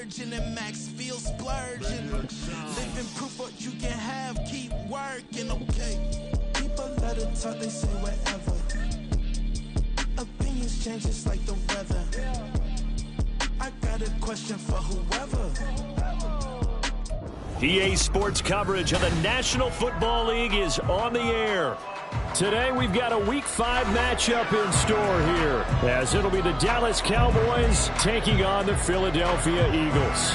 virgin and max feel splurging. Living proof what you can have, keep working, okay. People let it talk, they say whatever. Opinions change just like the weather. I got a question for whoever. EA Sports coverage of the National Football League is on the air. Today we've got a Week 5 matchup in store here, as it'll be the Dallas Cowboys taking on the Philadelphia Eagles.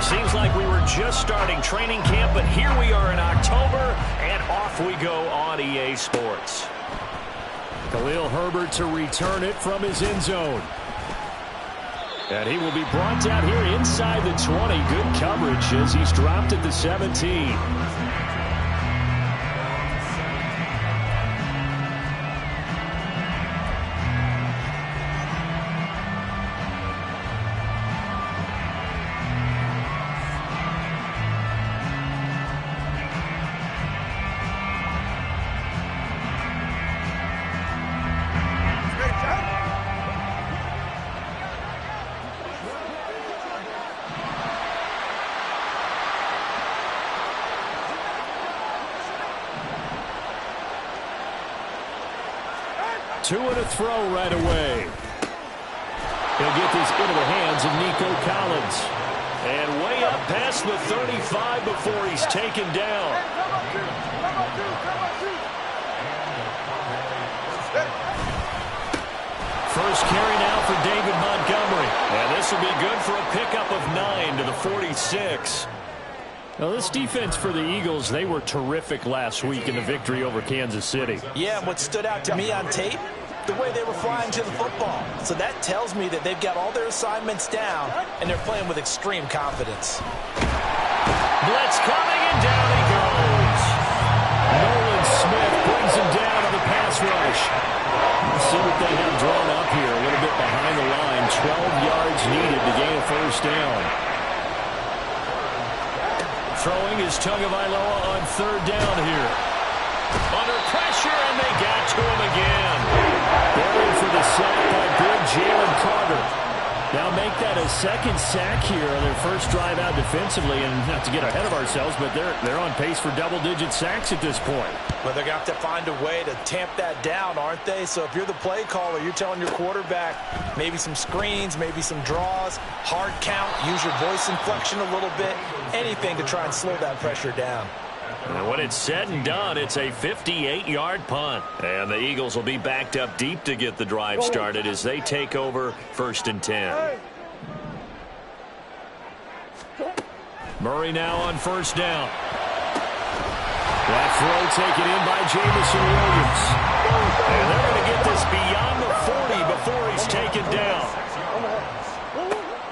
Seems like we were just starting training camp, but here we are in October, and off we go on EA Sports. Khalil Herbert to return it from his end zone. And he will be brought down here inside the 20. Good coverage as he's dropped at the 17. Two and a throw right away. He'll get this into the hands of Nico Collins. And way up past the 35 before he's taken down. First carry now for David Montgomery. And this will be good for a pickup of 9 to the 46. Now, this defense for the Eagles, they were terrific last week in the victory over Kansas City. Yeah, and what stood out to me on tape, the way they were flying to the football. So that tells me that they've got all their assignments down, and they're playing with extreme confidence. Blitz coming, and down he goes. Nolan Smith brings him down on the pass rush. Let's see what they have drawn up here. A little bit behind the line. 12 yards needed to gain a first down. Throwing is Tagovailoa on third down here. Under pressure, and they got to him again. Buried for the sack by big Jalen Carter. Now make that a second sack here on their first drive out defensively. And not to get ahead of ourselves, but they're on pace for double-digit sacks at this point. Well, they're going to have to find a way to tamp that down, aren't they? So if you're the play caller, you're telling your quarterback maybe some screens, maybe some draws, hard count, use your voice inflection a little bit, anything to try and slow that pressure down. And when it's said and done, it's a 58-yard punt. And the Eagles will be backed up deep to get the drive started as they take over 1st and 10. Murray now on first down. That throw taken in by Jamison Williams. And they're going to get this beyond the 40 before he's taken down.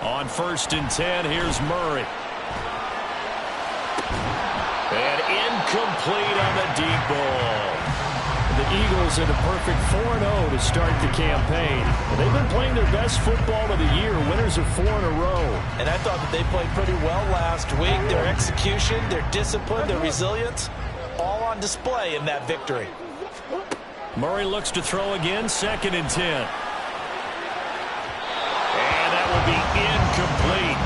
On 1st and 10, here's Murray. And incomplete on the deep ball. The Eagles in a perfect 4-0 to start the campaign. And they've been playing their best football of the year, winners of 4 in a row. And I thought that they played pretty well last week. Their execution, their discipline, their resilience, all on display in that victory. Murray looks to throw again, 2nd and 10. And that will be incomplete.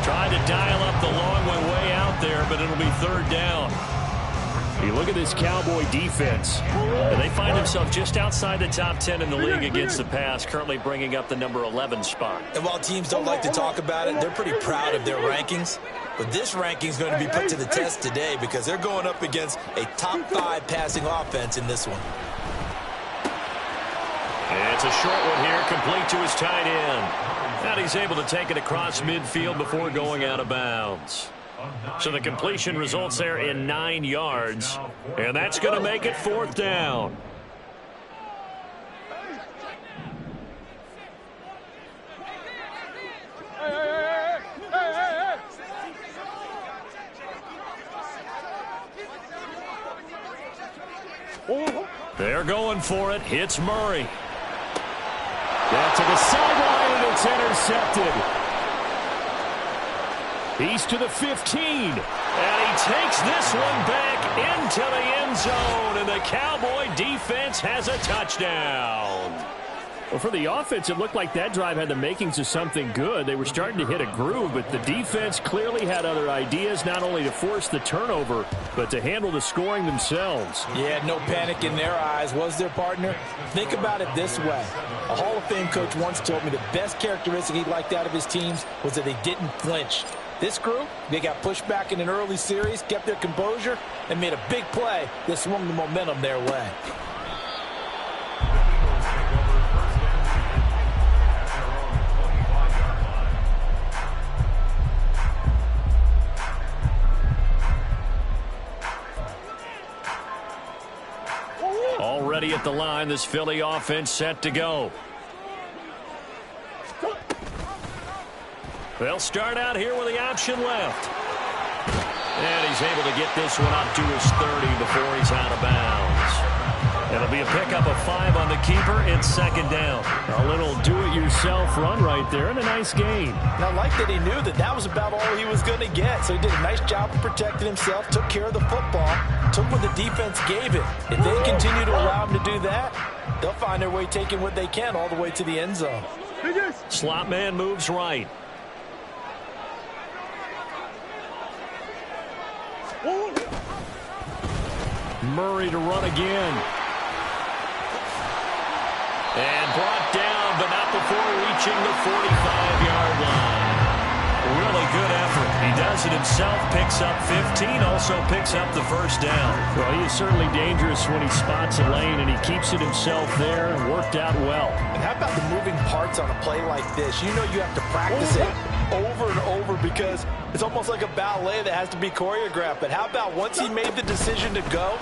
Tried to dial up the long way out there, but it'll be 3rd down. You look at this Cowboy defense, and they find themselves just outside the top 10 in the league against the pass, currently bringing up the number 11 spot. And while teams don't like to talk about it, they're pretty proud of their rankings. But this ranking is going to be put to the test today because they're going up against a top 5 passing offense in this one. And it's a short one here, complete to his tight end. And he's able to take it across midfield before going out of bounds. So the completion results there in 9 yards. And that's going to make it 4th down. They're going for it. Hits Murray. Down to the sideline, and it's intercepted. He's to the 15. And he takes this one back into the end zone. And the Cowboy defense has a touchdown. Well, for the offense, it looked like that drive had the makings of something good. They were starting to hit a groove, but the defense clearly had other ideas, not only to force the turnover, but to handle the scoring themselves. Yeah, no panic in their eyes, was there, partner? Think about it this way. A Hall of Fame coach once told me the best characteristic he liked out of his teams was that they didn't flinch. This group, they got pushed back in an early series, kept their composure, and made a big play that swung the momentum their way. Already at the line, this Philly offense set to go. They'll start out here with the option left. And he's able to get this one up to his 30 before he's out of bounds. It'll be a pickup of 5 on the keeper. It's second down. A little do-it-yourself run right there and a nice gain. And I like that he knew that that was about all he was going to get. So he did a nice job of protecting himself, took care of the football, took what the defense gave it. If they continue to allow him to do that, they'll find their way taking what they can all the way to the end zone. Slot man moves right. Murray to run again. And brought down, but not before reaching the 45-yard line. Really good effort. He does it himself, picks up 15, also picks up the first down. Well, he is certainly dangerous when he spots a lane, and he keeps it himself there and worked out well. And how about the moving parts on a play like this? You know you have to practice it over and over because it's almost like a ballet that has to be choreographed. But how about once he made the decision to go,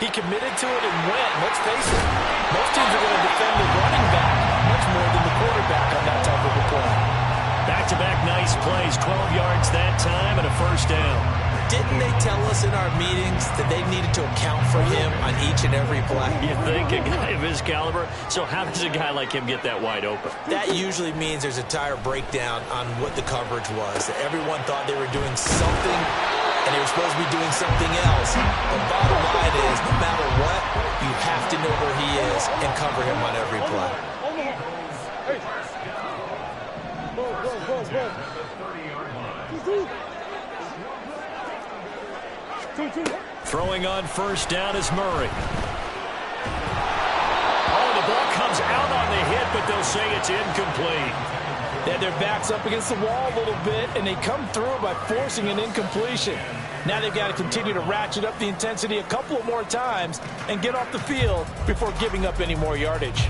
he committed to it and went. Let's face it, most teams are going to defend the running back much more than the quarterback on that type of a play. Back-to-back nice plays, 12 yards that time and a first down. Didn't they tell us in our meetings that they needed to account for him on each and every play? You think a guy of his caliber? So how does a guy like him get that wide open? That usually means there's a tire breakdown on what the coverage was. Everyone thought they were doing something, and they were supposed to be doing something else. The bottom line is, no matter what, you have to know where he is and cover him on every play. Throwing on first down is Murray. Oh, the ball comes out on the hit, but they'll say it's incomplete. They had their backs up against the wall a little bit, and they come through by forcing an incompletion. Now they've got to continue to ratchet up the intensity a couple of more times and get off the field before giving up any more yardage.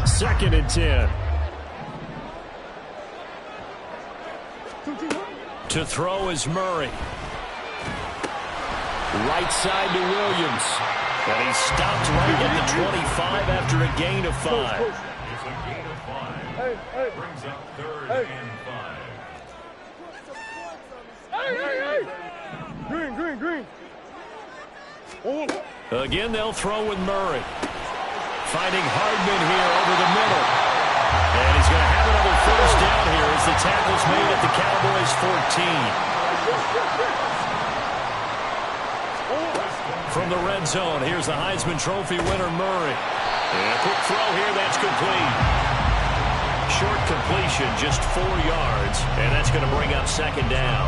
Second and 10. To throw is Murray. Right side to Williams. And he stopped right at the 25 after a gain of 5. It's a gain of 5. Brings up third and 5. Green. Again, they'll throw with Murray. Finding Hardman here over the middle. And he's going to have another first down here as the tackle's made at the Cowboys' 14. From the red zone, here's the Heisman Trophy winner, Murray. And a quick throw here, that's complete. Short completion, just 4 yards, and that's going to bring up second down.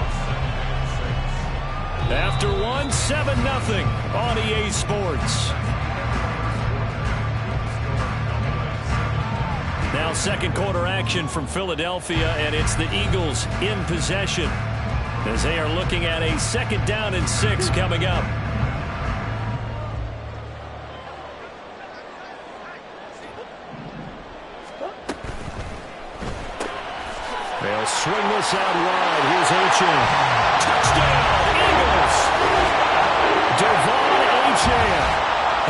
After one, 7-0 on EA Sports. Now second quarter action from Philadelphia, and it's the Eagles in possession as they are looking at a 2nd down and 6 coming up. They'll swing this out wide. Here's Achane. Touchdown, Eagles! Devon Achane,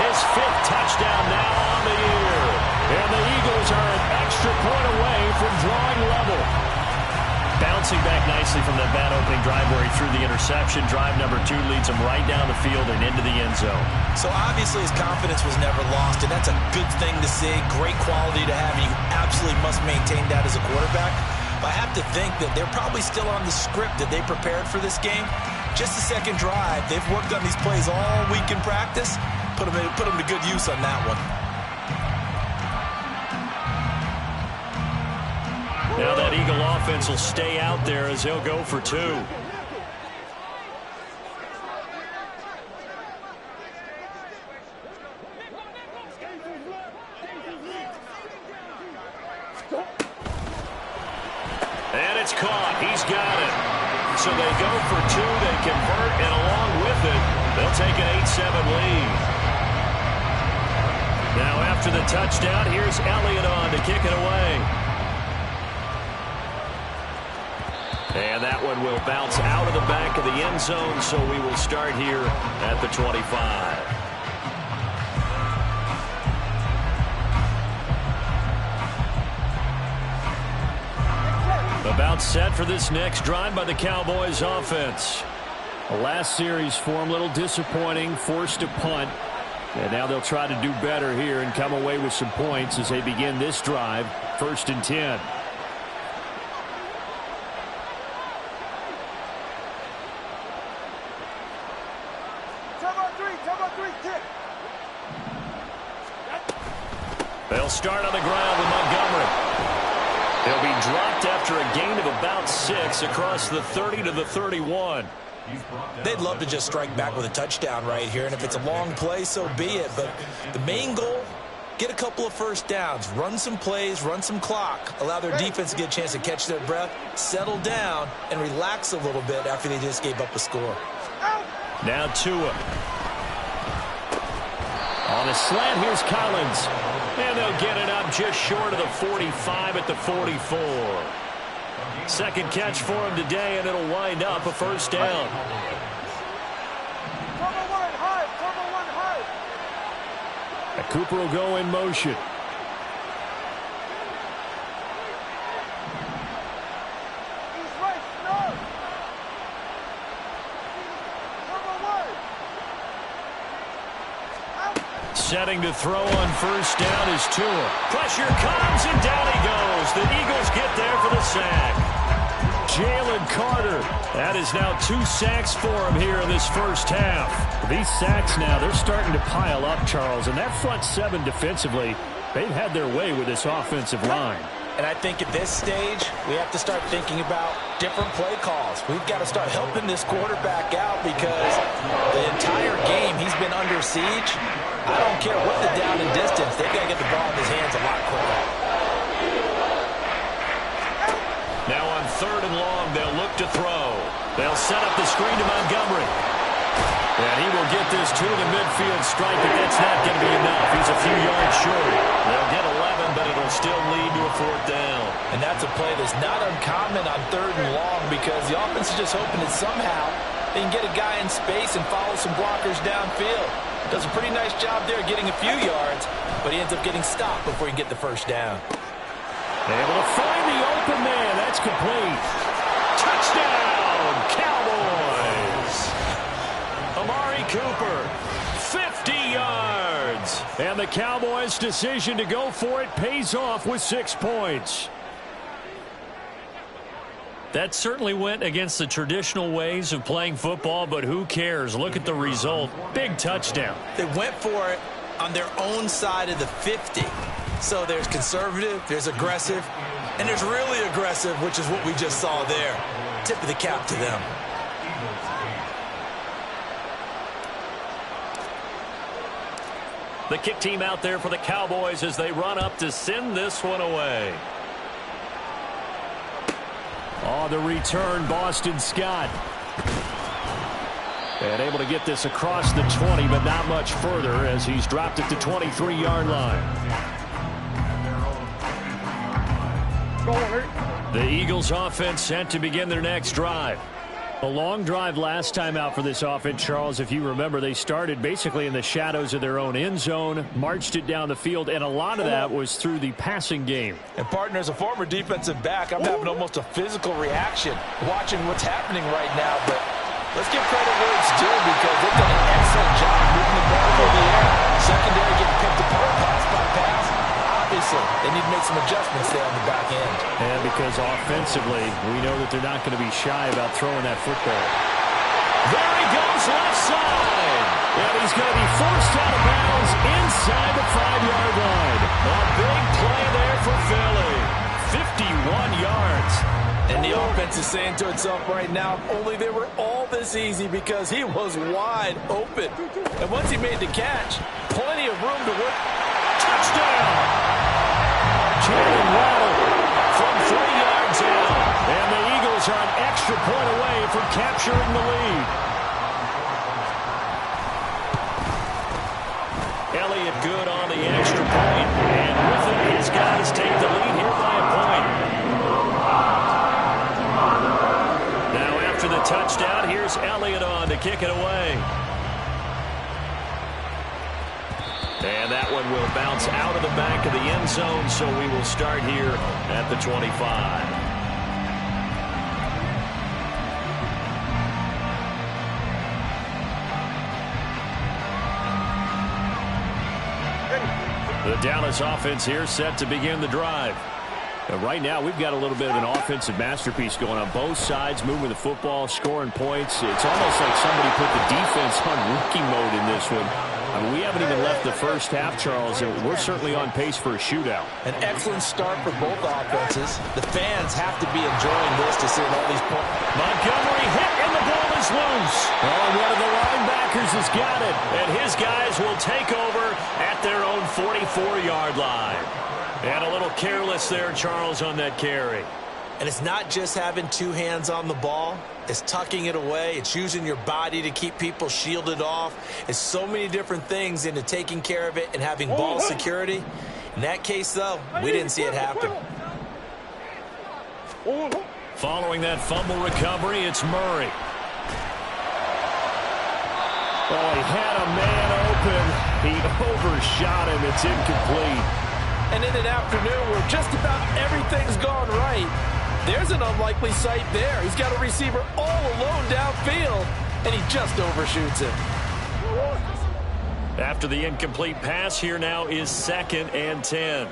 his 5th touchdown now on the year. And the Eagles are an extra point away from drawing level. Bounce bouncing back nicely from that bad opening drive where he threw the interception. Drive number 2 leads him right down the field and into the end zone. So obviously his confidence was never lost, and that's a good thing to see. Great quality to have. You absolutely must maintain that as a quarterback. But I have to think that they're probably still on the script that they prepared for this game. Just the second drive. They've worked on these plays all week in practice. Put them to good use on that one. Now that Eagle offense will stay out there as he'll go for 2. And it's caught. He's got it. So they go for 2. They convert, and along with it, they'll take an 8-7 lead. Now after the touchdown, here's Elliott on to kick it away. And that one will bounce out of the back of the end zone, so we will start here at the 25. About set for this next drive by the Cowboys offense. The last series for them, a little disappointing, forced a punt. And now they'll try to do better here and come away with some points as they begin this drive, 1st and 10. They'll start on the ground with Montgomery. He'll be dropped after a gain of about 6 across the 30 to the 31. They'd love to just strike back with a touchdown right here, and if it's a long play, so be it. But the main goal, get a couple of first downs, run some plays, run some clock, allow their defense to get a chance to catch their breath, settle down, and relax a little bit after they just gave up a score. Now Tua. On a slant, here's Collins. And they'll get it up just short of the 45 at the 44. Second catch for him today, and it'll wind up a first down. Cooper will go in motion. Setting to throw on first down is Tua. Pressure comes, and down he goes. The Eagles get there for the sack. Jalen Carter. That is now 2 sacks for him here in this first half. These sacks now, they're starting to pile up, Charles. And that front 7 defensively, they've had their way with this offensive line. And I think at this stage, we have to start thinking about different play calls. We've got to start helping this quarterback out because the entire game he's been under siege. I don't care what the down and distance. They've got to get the ball in his hands a lot quicker. Now on 3rd and long, they'll look to throw. They'll set up the screen to Montgomery. And he will get this to the midfield stripe, but that's not going to be enough. He's a few yards short. They'll get 11, but it'll still lead to a 4th down. And that's a play that's not uncommon on 3rd and long because the offense is just hoping that somehow they can get a guy in space and follow some blockers downfield. Does a pretty nice job there getting a few yards, but he ends up getting stopped before he can get the first down. Able to find the open man. That's complete. Touchdown, Cowboys. Amari Cooper, 50 yards. And the Cowboys' decision to go for it pays off with 6 points. That certainly went against the traditional ways of playing football, but who cares? Look at the result. Big touchdown. They went for it on their own side of the 50. So there's conservative, there's aggressive, and there's really aggressive, which is what we just saw there. Tip of the cap to them. The kick team out there for the Cowboys as they run up to send this one away. On the return, Boston Scott. And able to get this across the 20, but not much further as he's dropped at the 23-yard line. The Eagles offense set to begin their next drive. A long drive last time out for this offense, Charles. If you remember, they started basically in the shadows of their own end zone, marched it down the field, and a lot of that was through the passing game. And, partner, as a former defensive back, I'm having almost a physical reaction watching what's happening right now. But let's give credit where it's due because they've done an excellent job moving the ball through the air. Secondary getting picked apart pass by pass. Obviously, they need to make some adjustments there on the back end. And because offensively, we know that they're not going to be shy about throwing that football. There he goes left side. And he's going to be forced out of bounds inside the 5-yard line. A big play there for Philly. 51 yards. And the offense is saying to itself right now, only they were all this easy because he was wide open. And once he made the catch, plenty of room to work. Touchdown. Jalen Waddle from 3 yards out. And the Eagles are an extra point away from capturing the lead. Elliott good on the extra point. And with it, his guys take the lead here by a point. Now after the touchdown, here's Elliott on to kick it away. And that one will bounce out of the back of the end zone, so we will start here at the 25. The Dallas offense here set to begin the drive. Right now, we've got a little bit of an offensive masterpiece going on both sides, moving the football, scoring points. It's almost like somebody put the defense on rookie mode in this one. I mean, we haven't even left the first half, Charles, and we're certainly on pace for a shootout. An excellent start for both offenses. The fans have to be enjoying this to see all these points. Montgomery hit, and the ball is loose. Oh, one of the linebackers has got it, and his guys will take over at their own 44-yard line. And a little careless there, Charles, on that carry. And it's not just having two hands on the ball. It's tucking it away. It's using your body to keep people shielded off. It's so many different things into taking care of it and having ball security. In that case, though, we didn't see it happen. Following that fumble recovery, it's Murray. Oh, he had a man open. He overshot him. It's incomplete. And in an afternoon where just about everything's gone right, there's an unlikely sight there. He's got a receiver all alone downfield, and he just overshoots it. After the incomplete pass, here now is 2nd and 10.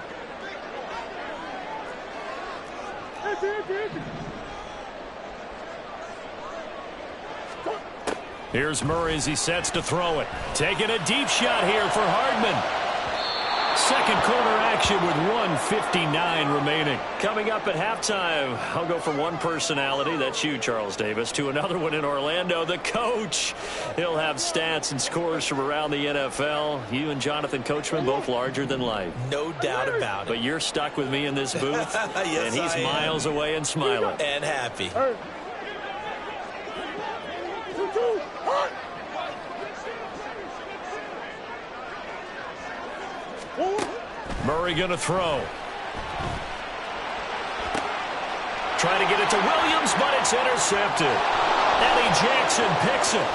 Here's Murray as he sets to throw it. Taking a deep shot here for Hardman. Second quarter action with 1:59 remaining. Coming up at halftime, I'll go from one personality, that's you, Charles Davis, to another one in Orlando, the coach. He'll have stats and scores from around the NFL. You and Jonathan Coachman, both larger than life. No doubt about it. But you're stuck with me in this booth, yes, and he's miles away and smiling. And happy. Murray going to throw. Trying to get it to Williams, but it's intercepted. Eddie Jackson picks it.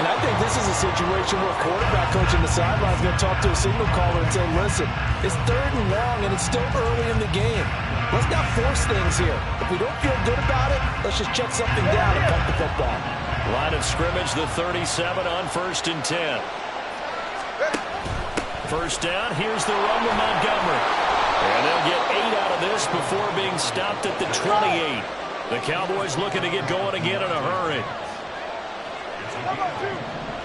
And I think this is a situation where a quarterback coach in the sideline is going to talk to a signal caller and say, listen, it's 3rd and long, and it's still early in the game. Let's not force things here. If we don't feel good about it, let's just check something down and pump the football. Line of scrimmage, the 37 on 1st and 10. First down, here's the run to Montgomery. And they'll get 8 out of this before being stopped at the 28. The Cowboys looking to get going again in a hurry.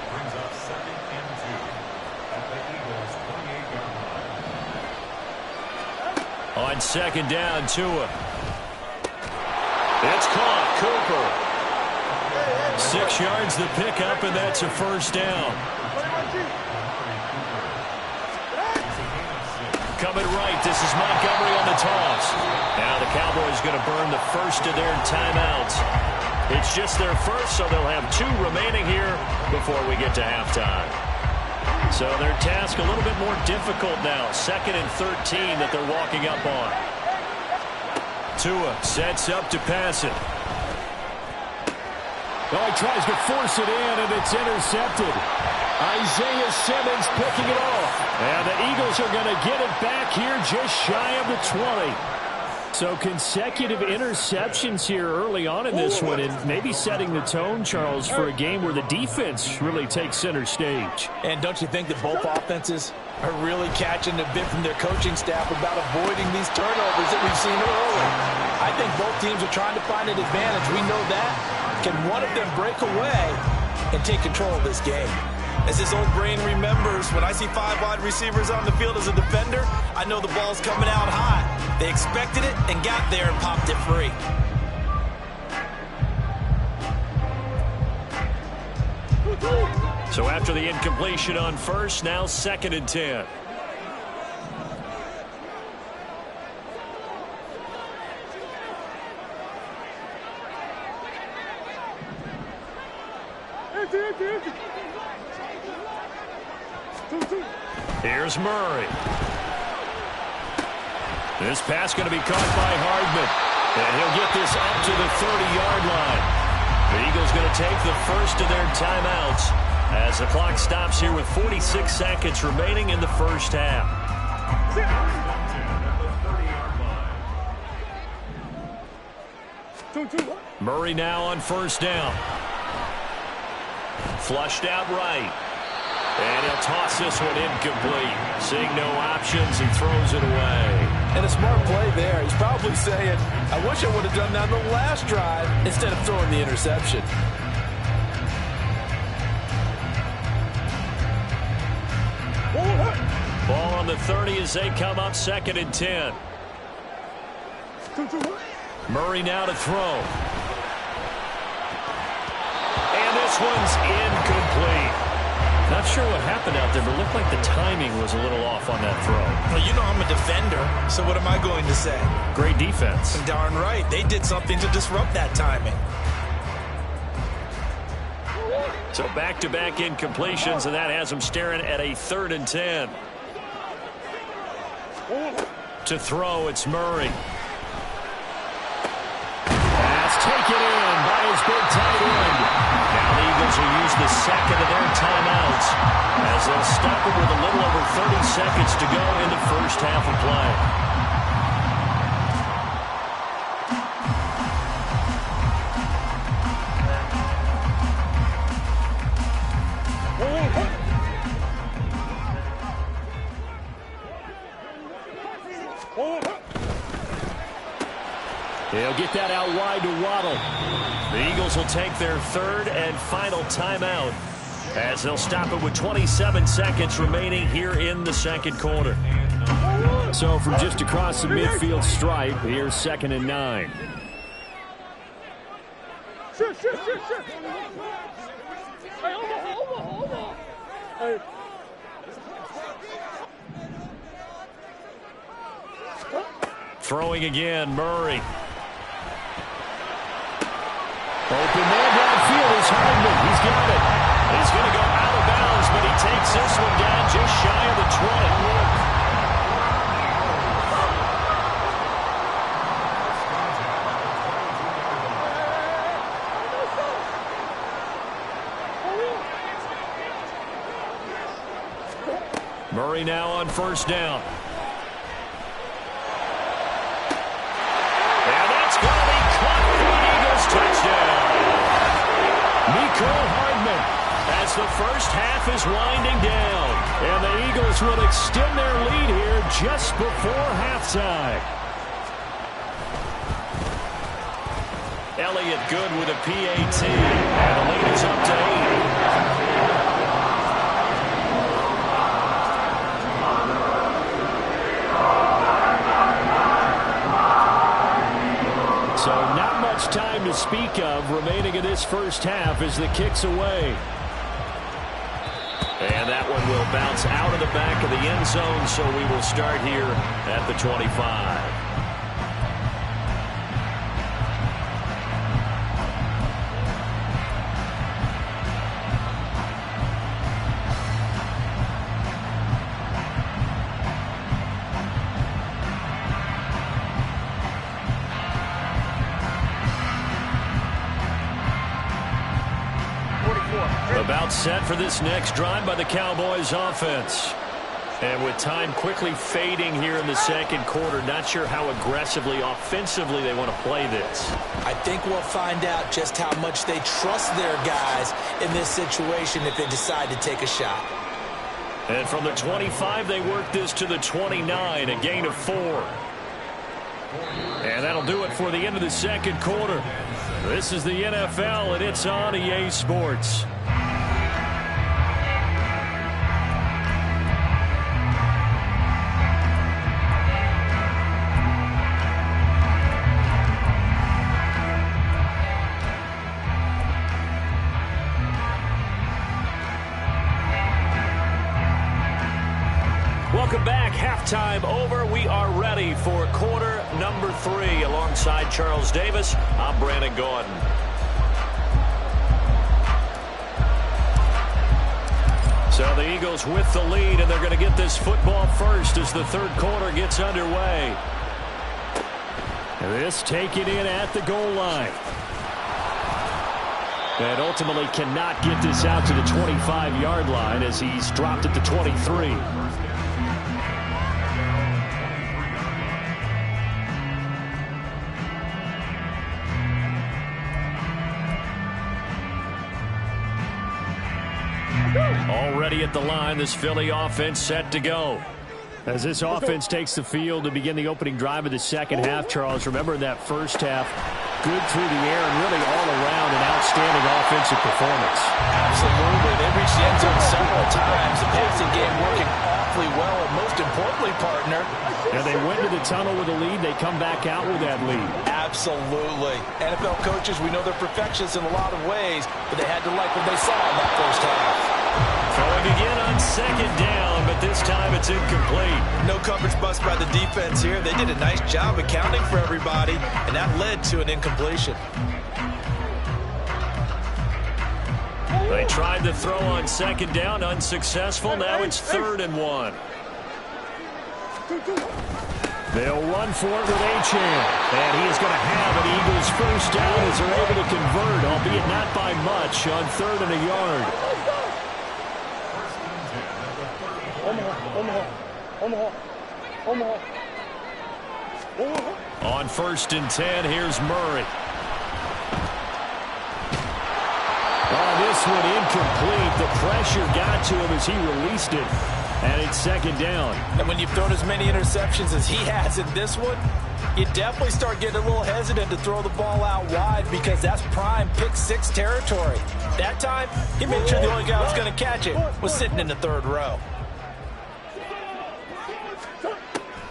Brings up 2nd and 2 at the Eagles' 28-yard line. On 2nd down, Tua. It's caught, Cooper. 6 yards the pickup, and that's a first down. Coming right, this is Montgomery on the toss. Now the Cowboys going to burn the first of their timeouts. It's just their first, so they'll have 2 remaining here before we get to halftime. So their task a little bit more difficult now. 2nd and 13 that they're walking up on. Tua sets up to pass it. Oh, he tries to force it in, and it's intercepted. Isaiah Simmons picking it off. And the Eagles are going to get it back here just shy of the 20. So consecutive interceptions here early on in this one, and maybe setting the tone, Charles, for a game where the defense really takes center stage. And don't you think that both offenses are really catching a bit from their coaching staff about avoiding these turnovers that we've seen early? I think both teams are trying to find an advantage. We know that. Can one of them break away and take control of this game? As this old brain remembers, when I see 5 wide receivers on the field as a defender, I know the ball's coming out high. They expected it and got there and popped it free. So after the incompletion on first, now 2nd and 10. Here's Murray. This pass going to be caught by Hardman. And he'll get this up to the 30-yard line. The Eagles going to take the first of their timeouts as the clock stops here with 46 seconds remaining in the first half. Murray now on first down. Flushed out right. And he'll toss this one incomplete. Seeing no options, he throws it away. And a smart play there. He's probably saying, I wish I would have done that on the last drive instead of throwing the interception. Ball on the 30 as they come up 2nd and 10. Murray now to throw. And this one's incomplete. Not sure what happened out there, but it looked like the timing was a little off on that throw. Well, you know I'm a defender, so what am I going to say? Great defense. Darn right. They did something to disrupt that timing. So back-to-back incompletions, and that has them staring at a 3rd and 10. To throw, it's Murray. Pass taken in by his big tight end. Now the Eagles will use the second of their timeouts as they'll stop it with a little over 30 seconds to go in the first half of play. He'll get that out wide to Waddle. The Eagles will take their 3rd and final timeout as they'll stop it with 27 seconds remaining here in the 2nd quarter. So from just across the midfield stripe, here's 2nd and 9. Throwing again, Murray. Open man downfield is Hardman. He's got it. He's going to go out of bounds, but he takes this one down just shy of the 20. Murray now on first down. And that's going to be caught for the Eagles touchdown. Nicole Hardman as the first half is winding down. And the Eagles will extend their lead here just before halftime. Elliott good with a PAT. And the lead is up to 8. So not much time to speak of remaining in this first half as the kick's away. And that one will bounce out of the back of the end zone, so we will start here at the 25. About set for this next drive by the Cowboys offense. And with time quickly fading here in the second quarter, not sure how aggressively, offensively they want to play this. I think we'll find out just how much they trust their guys in this situation if they decide to take a shot. And from the 25, they work this to the 29, a gain of 4. And that'll do it for the end of the second quarter. This is the NFL, and it's on EA Sports. Welcome back. Halftime over. We are ready for quarter number 3. Alongside Charles Davis, I'm Brandon Gordon. So the Eagles with the lead, and they're going to get this football first as the third quarter gets underway. This taken in at the goal line. And ultimately cannot get this out to the 25-yard line as he's dropped at the 23. Already at the line, this Philly offense set to go. As this offense takes the field to begin the opening drive of the second half, Charles, remember in that first half, good through the air and really all around an outstanding offensive performance. Absolutely. They reached the end zone several times. The passing game working awfully well, and most importantly, partner. And they went to the tunnel with a lead. They come back out with that lead. Absolutely. NFL coaches, we know they're perfectionists in a lot of ways, but they had to like what they saw in that first half. Throwing again on second down, but this time it's incomplete. No coverage bust by the defense here. They did a nice job accounting for everybody, and that led to an incompletion. They tried to throw on second down, unsuccessful. Now it's 3rd and 1. They'll run for it with Achane. And he is going to have an Eagles first down as they're able to convert, albeit not by much, on 3rd and a yard. On 1st and 10, here's Murray. This one incomplete. The pressure got to him as he released it. And it's 2nd down. And when you've thrown as many interceptions as he has in this one, you definitely start getting a little hesitant to throw the ball out wide because that's prime pick 6 territory. That time, he made sure the only guy who was going to catch it was sitting in the 3rd row.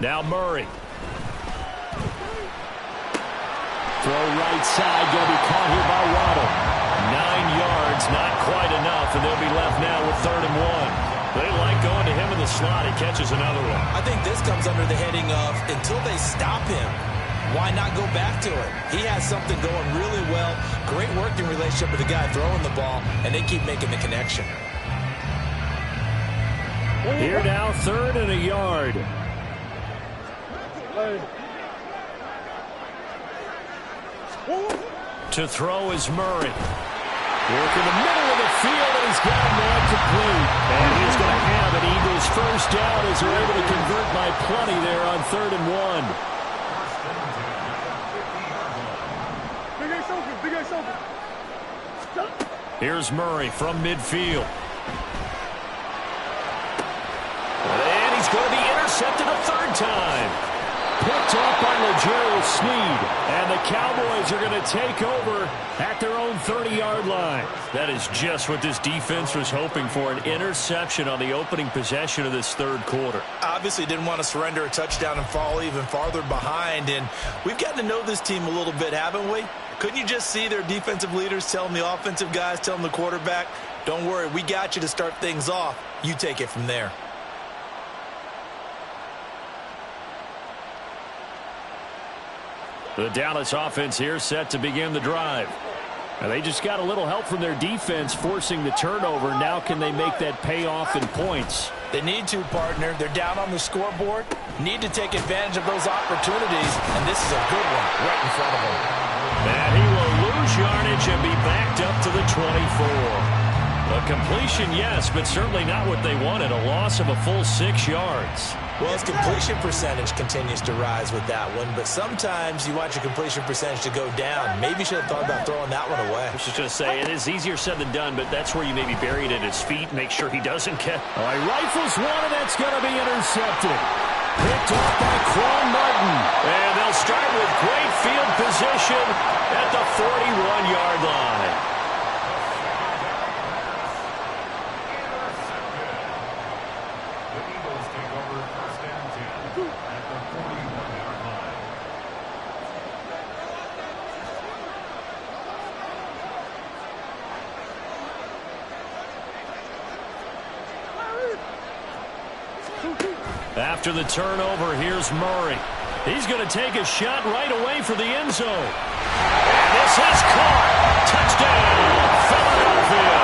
Now Murray. Throw right side, going to be caught here by Waddle. 9 yards, not quite enough, and they'll be left now with 3rd and 1. They like going to him in the slot. He catches another one. I think this comes under the heading of until they stop him, why not go back to it? He has something going really well. Great working relationship with the guy throwing the ball, and they keep making the connection. Here now, 3rd and a yard. To throw is Murray. Work in the middle of the field, and he's got a man complete. And he's going to have an Eagles first down as they're able to convert by plenty there on 3rd and 1. Here's Murray from midfield. And he's going to be intercepted a 3rd time. Picked up by L'Jarius Sneed. And the Cowboys are going to take over at their own 30-yard line. That is just what this defense was hoping for, an interception on the opening possession of this 3rd quarter. Obviously didn't want to surrender a touchdown and fall even farther behind. And we've gotten to know this team a little bit, haven't we? Couldn't you just see their defensive leaders telling the offensive guys, telling the quarterback, don't worry, we got you to start things off. You take it from there. The Dallas offense here set to begin the drive. And they just got a little help from their defense forcing the turnover. Now can they make that pay off in points? They need to, partner. They're down on the scoreboard. Need to take advantage of those opportunities. And this is a good one right in front of them. And he will lose yardage and be backed up to the 24. A completion, yes, but certainly not what they wanted. A loss of a full 6 yards. Well, his completion percentage continues to rise with that one, but sometimes you want your completion percentage to go down. Maybe you should have thought about throwing that one away. I was just going to say, it is easier said than done, but that's where you maybe bury it at his feet, make sure he doesn't catch. All right, rifles one, and that's going to be intercepted. Picked off by Quan Martin. And they'll start with great field position at the 41-yard line. After the turnover, here's Murray. He's going to take a shot right away for the end zone. And this is caught. Touchdown, Philadelphia.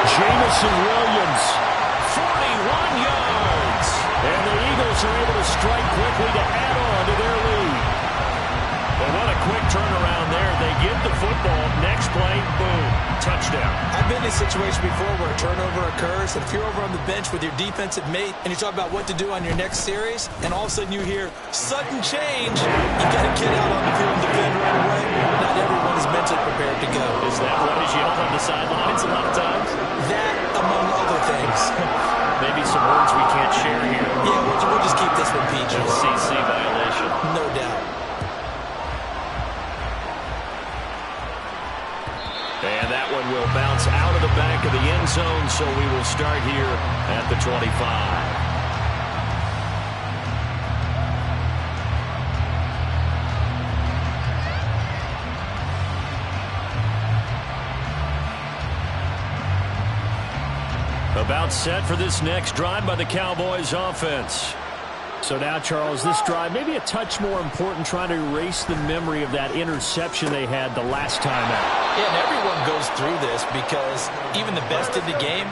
Jamison Williams, 41 yards. And the Eagles are able to strike quickly to add on to their lead. But what a quick turnaround there. They get the football. Next play, boom, touchdown. I've been in a situation before where a turnover occurs, and if you're over on the bench with your defensive mate and you talk about what to do on your next series, and all of a sudden you hear sudden change, you got to get out on the field and defend right away. Not everyone is mentally prepared to go. Is that what is yelled on the sidelines a lot of times? That, among other things. Maybe some words we can't share here. Yeah, we'll just keep this one PG. FCC violation. No doubt. And that one will bounce out of the back of the end zone, so we will start here at the 25. About set for this next drive by the Cowboys offense. So now, Charles, this drive maybe a touch more important, trying to erase the memory of that interception they had the last time out. Yeah, and everyone goes through this because even the best in the game,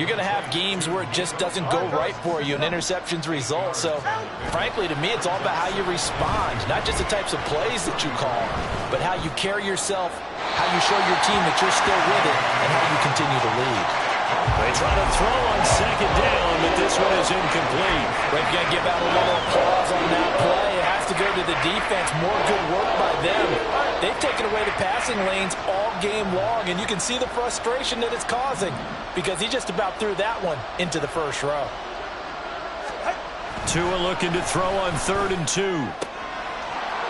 you're going to have games where it just doesn't go right for you, and interceptions result. So, frankly, to me, it's all about how you respond, not just the types of plays that you call, but how you carry yourself, how you show your team that you're still with it, and how you continue to lead. They try to throw on second down, but this one is incomplete. But if you're going to give out a little applause on that play, it has to go to the defense. More good work by them. They've taken away the passing lanes all game long, and you can see the frustration that it's causing because he just about threw that one into the first row. Tua looking to throw on 3rd and 2.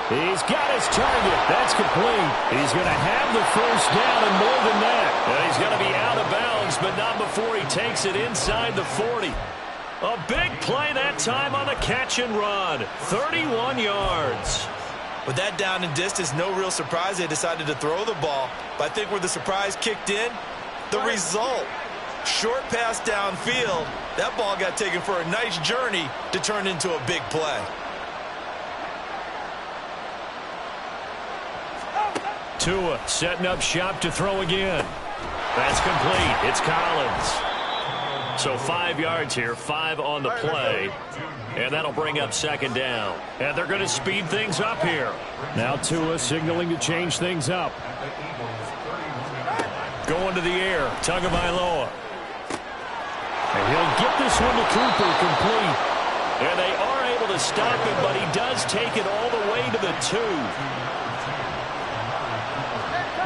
He's got his target. That's complete. He's going to have the first down and more than that. And he's going to be out of bounds, but not before he takes it inside the 40. A big play that time on the catch and run. 31 yards. With that down and distance, no real surprise they decided to throw the ball. But I think where the surprise kicked in, the result. Short pass downfield. That ball got taken for a nice journey to turn into a big play. Tua setting up shop to throw again. That's complete. It's Collins. So 5 yards here, 5 on the play. And that'll bring up second down. And they're going to speed things up here. Now Tua signaling to change things up. Going to the air. Tagovailoa. And he'll get this one to Cooper complete. And they are able to stop him, but he does take it all the way to the 2.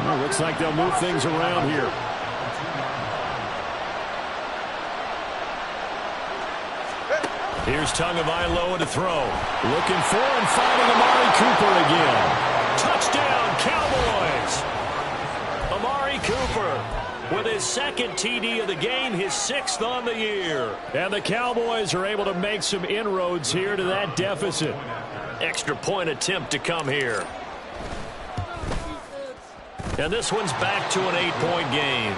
Well, looks like they'll move things around here. Here's Tagovailoa to throw. Looking for and finding Amari Cooper again. Touchdown, Cowboys! Amari Cooper with his second TD of the game, his 6th on the year. And the Cowboys are able to make some inroads here to that deficit. Extra point attempt to come here. And this one's back to an 8-point game.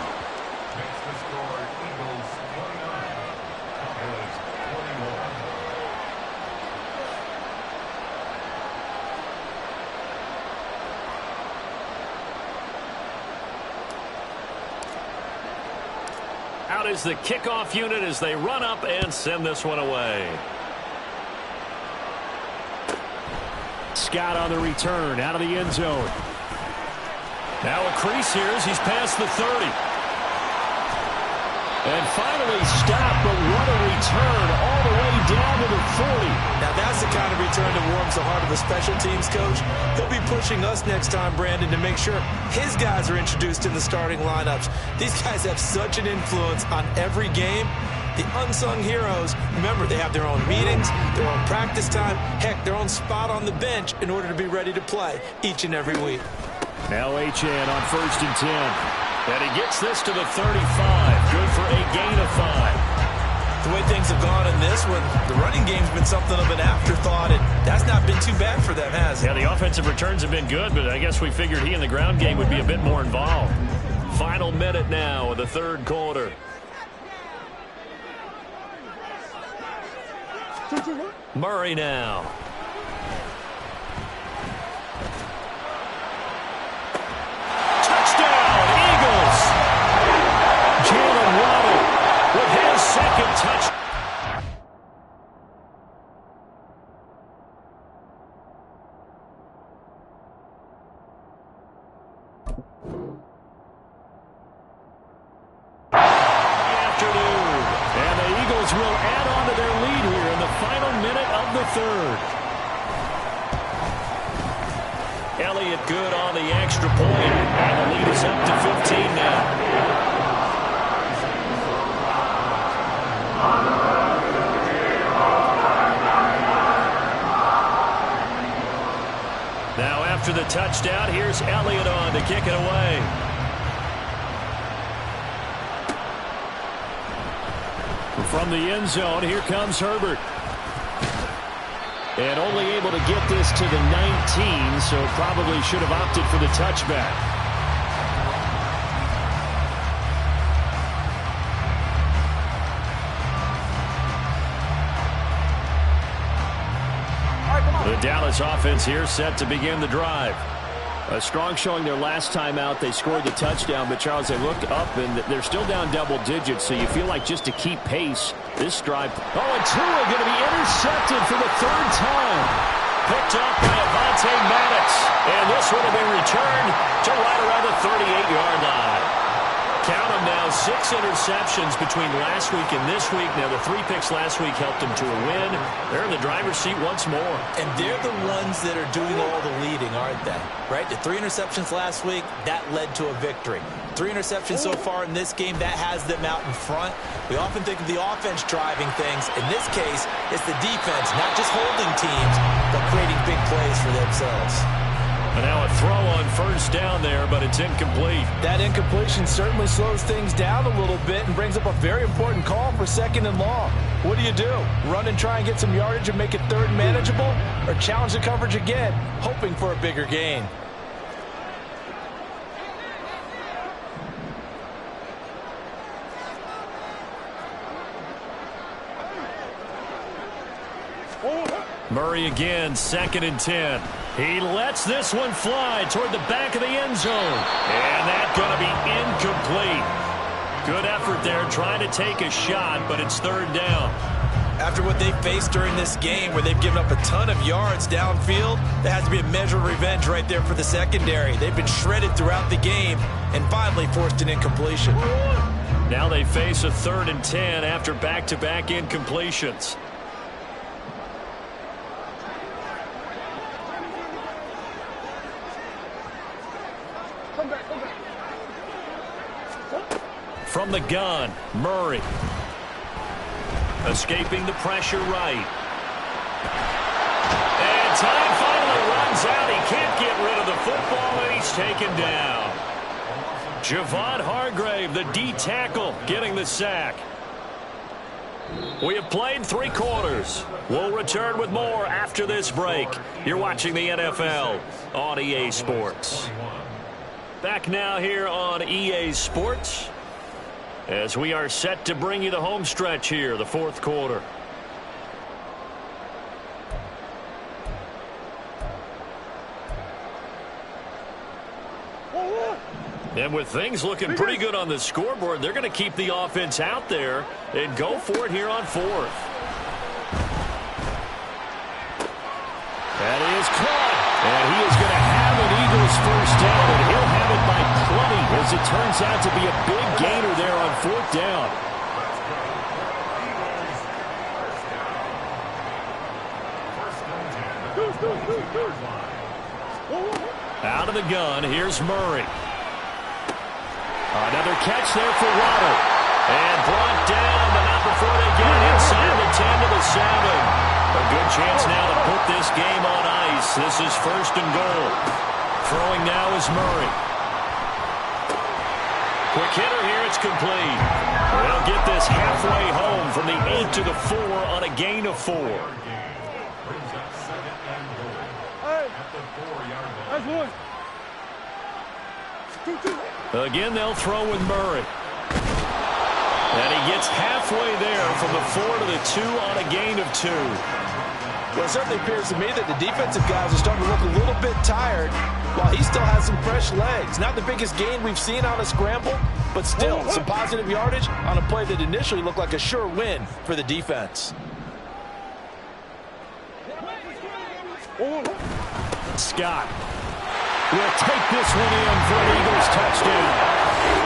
Out is the kickoff unit as they run up and send this one away. Scott on the return, out of the end zone. Now a crease here as he's past the 30. And finally stopped, but what a return all the way down to the 40. Now that's the kind of return that warms the heart of a special teams coach. He'll be pushing us next time, Brandon, to make sure his guys are introduced in the starting lineups. These guys have such an influence on every game. The unsung heroes, remember, they have their own meetings, their own practice time, heck, their own spot on the bench in order to be ready to play each and every week. Now Achane on 1st and 10. And he gets this to the 35. Good for a gain of 5. The way things have gone in this one, the running game's been something of an afterthought, and that's not been too bad for them, has it? Yeah, the offensive returns have been good, but I guess we figured he in the ground game would be a bit more involved. Final minute now of the third quarter. Murray now. Touchdown, Eagles! Jalen Waddle with his second touch. Afternoon. And the Eagles will add on to their lead here in the final minute of the third. Elliott good on the extra point, and the lead is up to 15 now. Now after the touchdown, here's Elliott on to kick it away. From the end zone, here comes Herbert. And only able to get this to the 19, so probably should have opted for the touchback. The Dallas offense here set to begin the drive. A strong showing their last time out. They scored the touchdown, but Charles, they looked up and they're still down double digits, so you feel like just to keep pace, this drive. Oh, and Tua going to be intercepted for the third time. Picked up by Avonte Maddox, and this would have been returned to right around the 38-yard line. Count them now, 6 interceptions between last week and this week. Now, the 3 picks last week helped them to a win. They're in the driver's seat once more. And they're the ones that are doing all the leading, aren't they? Right? The 3 interceptions last week, that led to a victory. 3 interceptions so far in this game, that has them out in front. We often think of the offense driving things. In this case, it's the defense, not just holding teams, but creating big plays for themselves. And now a throw on first down there, but it's incomplete. That incompletion certainly slows things down a little bit and brings up a very important call for 2nd and long. What do? Run and try and get some yardage and make it 3rd and manageable? Or challenge the coverage again, hoping for a bigger gain? Murray again, 2nd and 10. He lets this one fly toward the back of the end zone. And that's going to be incomplete. Good effort there trying to take a shot, but it's 3rd down. After what they faced during this game where they've given up a ton of yards downfield, there has to be a measure of revenge right there for the secondary. They've been shredded throughout the game and finally forced an incompletion. Now they face a 3rd and 10 after back-to-back incompletions. From the gun, Murray. Escaping the pressure right. And time finally runs out. He can't get rid of the football, and he's taken down. Javon Hargrave, the D tackle, getting the sack. We have played 3 quarters. We'll return with more after this break. You're watching the NFL on EA Sports. Back now here on EA Sports, as we are set to bring you the home stretch here, the 4th quarter. And with things looking pretty good on the scoreboard, they're going to keep the offense out there and go for it here on 4th. That is caught. And he is going to have an Eagles first down, and he'll have it by plenty, as it turns out to be a big gainer there on 4th down. Out of the gun, here's Murray. Another catch there for Waddle. And brought down, but not before they get inside the 10 to the 7. A good chance now to put this game on ice. This is 1st and goal. Throwing now is Murray. Quick hitter here, it's complete. They'll get this halfway home from the 8 to the 4 on a gain of 4. Again, they'll throw with Murray. And he gets halfway there from the 4 to the 2 on a gain of 2. Well, it certainly appears to me that the defensive guys are starting to look a little bit tired while he still has some fresh legs. Not the biggest gain we've seen on a scramble, but still some positive yardage on a play that initially looked like a sure win for the defense. Scott will take this one in for an Eagles touchdown.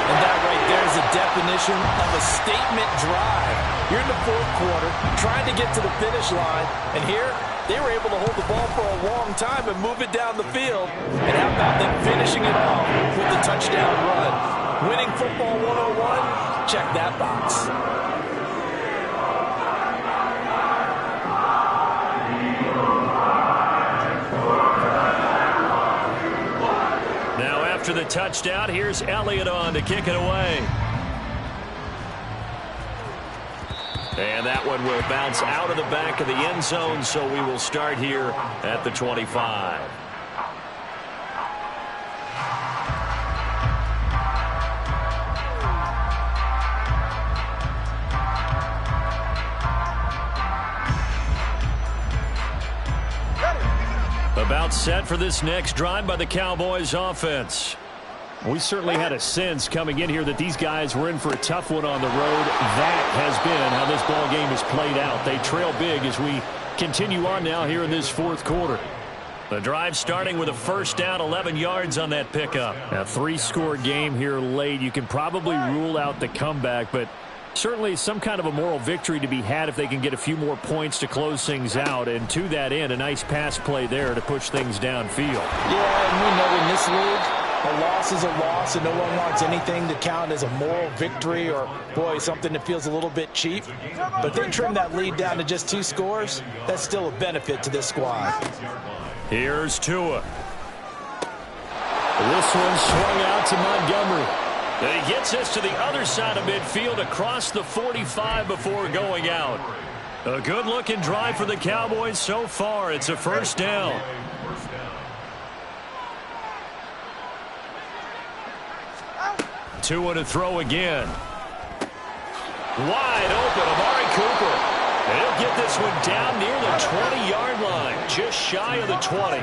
And that right there is a definition of a statement drive. You're in the 4th quarter, trying to get to the finish line, and here they were able to hold the ball for a long time and move it down the field. And how about them finishing it off with the touchdown run? Winning football 101, check that box. After the touchdown, here's Elliott on to kick it away. And that one will bounce out of the back of the end zone, so we will start here at the 25. About set for this next drive by the Cowboys offense. We certainly had a sense coming in here that these guys were in for a tough one on the road. That has been how this ball game has played out. They trail big as we continue on now here in this 4th quarter. The drive starting with a 1st down, 11 yards on that pickup. A 3-score game here late. You can probably rule out the comeback, but certainly some kind of a moral victory to be had if they can get a few more points to close things out. And to that end, a nice pass play there to push things downfield. Yeah, and we know in this league, a loss is a loss, and no one wants anything to count as a moral victory or, boy, something that feels a little bit cheap. But if they trim that lead down to just 2 scores, that's still a benefit to this squad. Here's Tua. This one swung out to Montgomery. And he gets us to the other side of midfield across the 45 before going out. A good-looking drive for the Cowboys so far. It's a 1st down. Tua to throw again. Wide open, Amari Cooper. And he'll get this one down near the 20-yard line, just shy of the 20.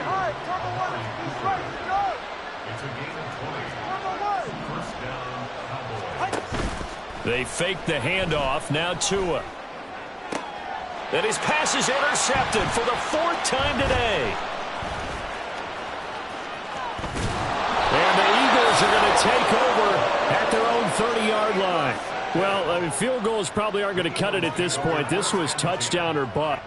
They fake the handoff. Now Tua. And his pass is intercepted for the 4th time today. And the Eagles are going to take over at their own 30-yard line. Well, I mean, field goals probably aren't going to cut it at this point. This was touchdown or bust.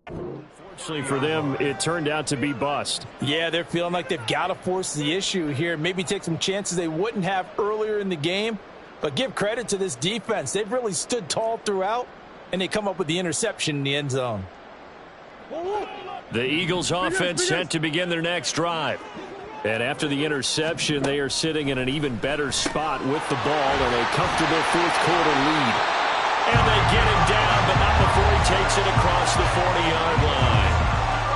Unfortunately for them, it turned out to be bust. Yeah, they're feeling like they've got to force the issue here. Maybe take some chances they wouldn't have earlier in the game. But give credit to this defense. They've really stood tall throughout, and they come up with the interception in the end zone. The Eagles offense set to begin their next drive. And after the interception, they are sitting in an even better spot with the ball and a comfortable 4th quarter lead. And they get him down, but not before he takes it across the 40-yard line.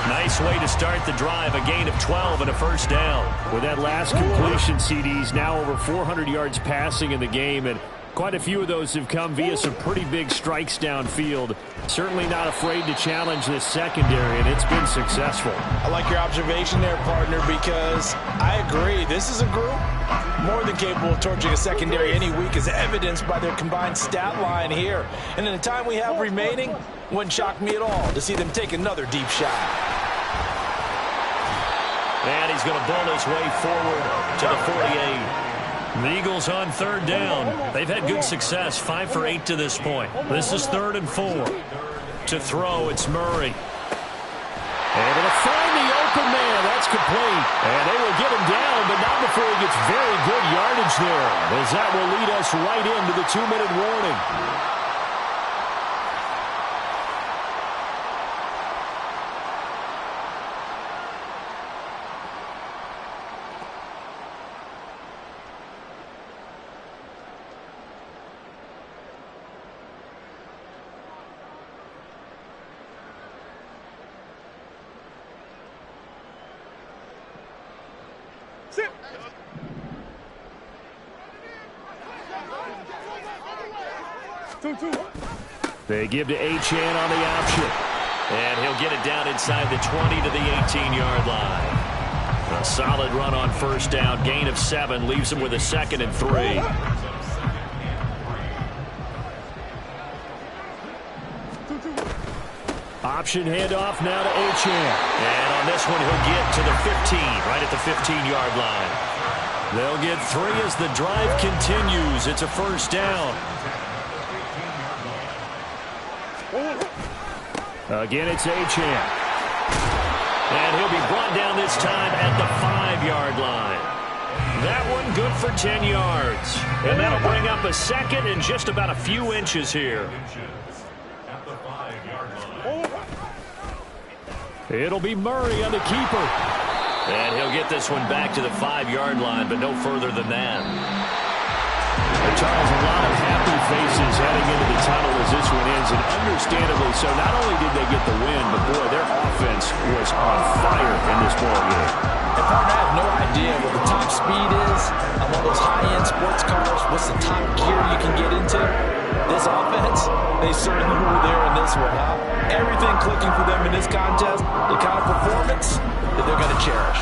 Nice way to start the drive, a gain of 12 and a 1st down. With that last completion, CDs now over 400 yards passing in the game, and quite a few of those have come via some pretty big strikes downfield. Certainly not afraid to challenge this secondary, and it's been successful. I like your observation there, partner, because I agree. This is a group more than capable of torching a secondary any week, as evidenced by their combined stat line here. And in the time we have remaining, wouldn't shock me at all to see them take another deep shot. And he's going to bull his way forward to the 48. The Eagles on third down. They've had good success, 5 for 8 to this point. This is 3rd and 4. To throw, it's Murray. Able to find the open man. That's complete. And they will get him down, but not before he gets very good yardage there, as that will lead us right into the 2-minute warning. They give to Achane on the option. And he'll get it down inside the 20 to the 18-yard line. A solid run on first down. Gain of 7 leaves him with a 2nd and 3. Option handoff now to Achane. And on this one, he'll get to the 15, right at the 15-yard line. They'll get 3 as the drive continues. It's a first down. Again, it's Achane. And he'll be brought down this time at the 5-yard line. That one good for 10 yards. And that'll bring up a 2nd and just about a few inches here. It'll be Murray on the keeper. And he'll get this one back to the 5-yard line, but no further than that. Charles, a lot of happy faces heading into the tunnel as this one ends, and understandably so. Not only did they get the win, but boy, their offense was on fire in this ball game. And partner, I have no idea what the top speed is on one of those high-end sports cars. What's the top gear you can get into? This offense, they certainly were there in this one, huh? Everything clicking for them in this contest, the kind of performance that they're going to cherish.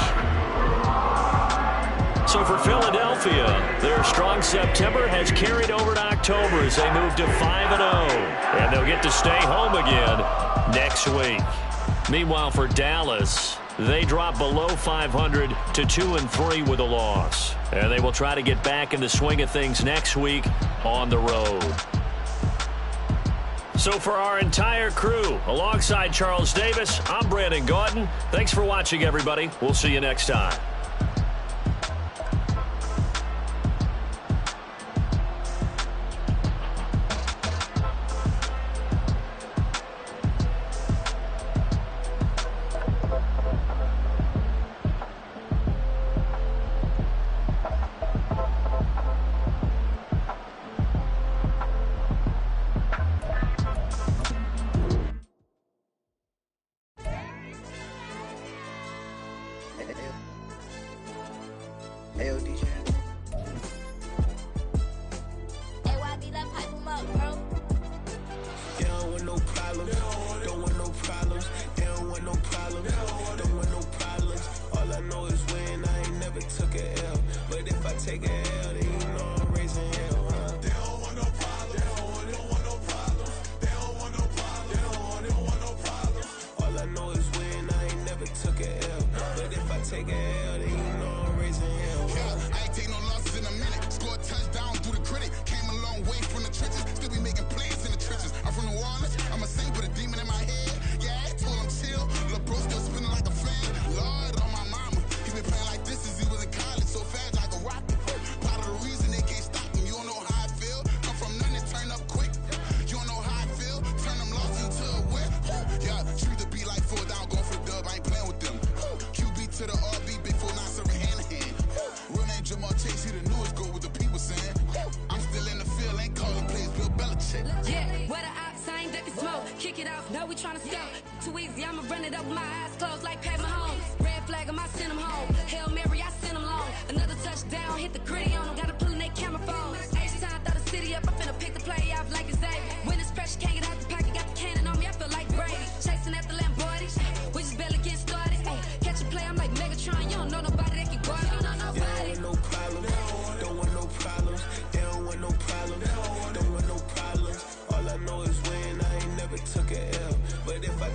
So for Philadelphia, their strong September has carried over to October as they move to 5-0. And they'll get to stay home again next week. Meanwhile, for Dallas, they drop below 500 to 2-3 with a loss. And they will try to get back in the swing of things next week on the road. So for our entire crew, alongside Charles Davis, I'm Brandon Gaudin. Thanks for watching, everybody. We'll see you next time.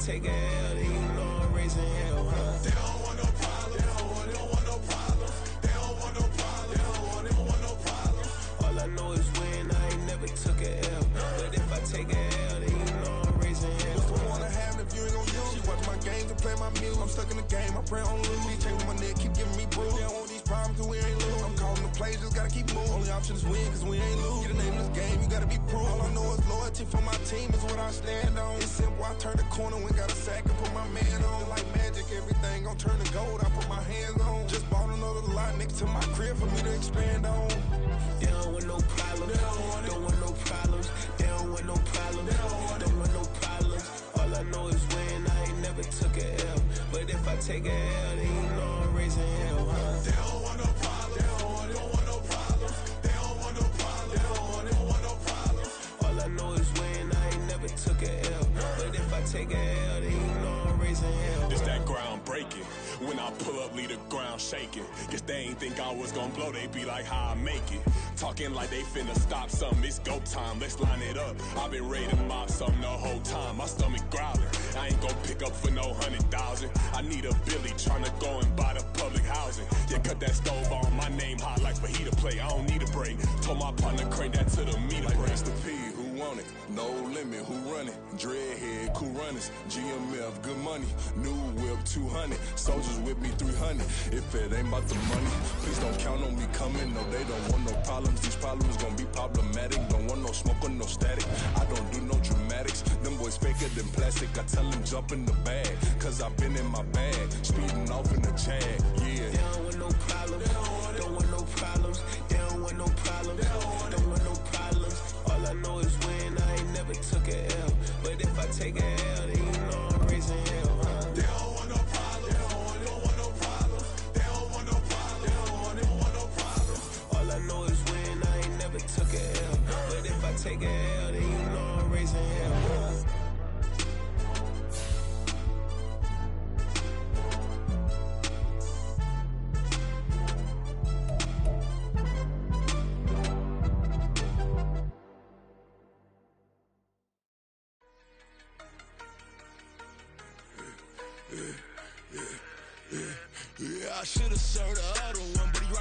Take a L, then you know I'm raising hell, huh? They don't want no problems. play my music. I'm stuck in the game, I pray on lose. Chain on my neck, keep giving me bruise. They don't want these problems, cause we ain't lose. I'm calling the plays, just gotta keep moving. Only option is win, cause we ain't lose. Get the name of this game, you gotta be proof. All I know is loyalty for my team is what I stand on. It's simple, I turn the corner when got a sack and put my man on. Like magic, everything gon' turn to gold, I put my hands on. Just bought another lot next to my crib for me to expand on. They don't want no problems, don't want no problems. They don't want no problems, don't want no problems. All I know is win, I ain't never took a L. But if I take a L, then you know I'm raising hell, huh? They don't want no problems, they don't want no problems. They don't want no problems, they don't want no problems. All I know is win, I ain't never took a L. But if I take a L, then you know I'm raising hell. It's that ground breaking. When I pull up, leave the ground shaking. Guess they ain't think I was gonna blow, they be like, how I make it. Talking like they finna stop something, it's go time, let's line it up. I've been ready to mop something the whole time, my stomach growling. I ain't gon' pick up for no 100,000. I need a Billy tryna go and buy the public housing. Yeah, cut that stove on, my name hot like fajita play. I don't need a break. Told my partner crank that to the meter like break. Mr. P, who want it? No limit, who run it? Dreadhead, cool runners. GMF, good money. New whip, 200. Soldiers with me, 300. If it ain't about the money, please don't count on me coming. No, they don't want no problems. These problems gon' be problematic. Don't want no smoke or no static. I don't do no dramatics. Them boys faker than plastic. I tell them jump in the bag, cause I've been in my bag. Speeding off in the Jag, yeah. They don't want no problems, don't want no problems. They don't want no problems, don't want no problems. All I know is win, I ain't never took a L. But if I take a L, then you know I'm raising hell, huh? They don't want no problems, they don't want no problems. They don't want no problems, they don't want no problems. All I know is win, I ain't never took a L. But if I take a L, then you know I'm raising hell, huh? Yeah, I should've served the other one, but he right